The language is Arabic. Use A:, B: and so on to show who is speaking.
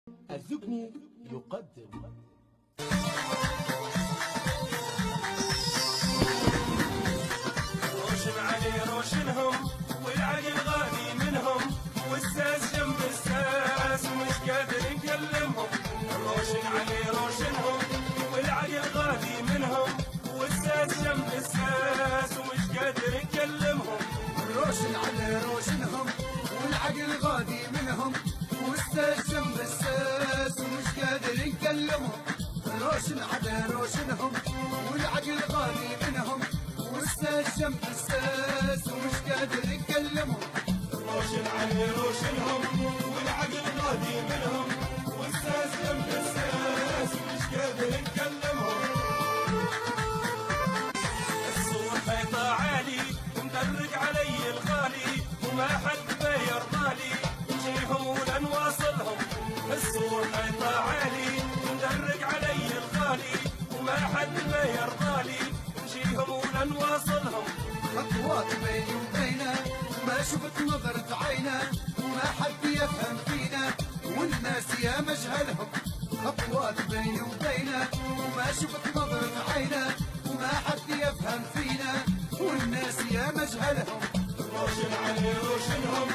A: الزبني يقدم.
B: روشن علي روشنهم والعقل غالي منهم، والساس جنب الساس ومش قادر نكلمهم. روشن علي روشنهم والعقل غالي منهم، والساس جنب الساس ومش قادر نكلمهم.
C: روشن علي روشنهم والعقل غادي منهم، والساس جنب الساس ومش قادر نكلمهم. روشن علي روشنهم والعقل غادي منهم، والساس جنب الساس ومش قادر نكلمهم.
B: روشن علي روشنهم والعقل غالي منهم، والساس جنب الساس ومش قادر نكلمهم. الصور حيطة عالي مدرج علي الغالي، وما حد بيرضالي نجيهم ولا نواصلهم. الصور حيطة عالي مدرج علي الغالي، وما حد بيرضالي نجيهم ولا نواصلهم.
C: خطوات بيني وبينه ما شفت نظرة عينه، وما حد يفهم فينا والناس يا مجهلهم. خطوات بيني وبينه وما شفت نظرة عينه، وما حد يفهم فينا والناس يا مجهلهم.
B: روشن علي روشنهم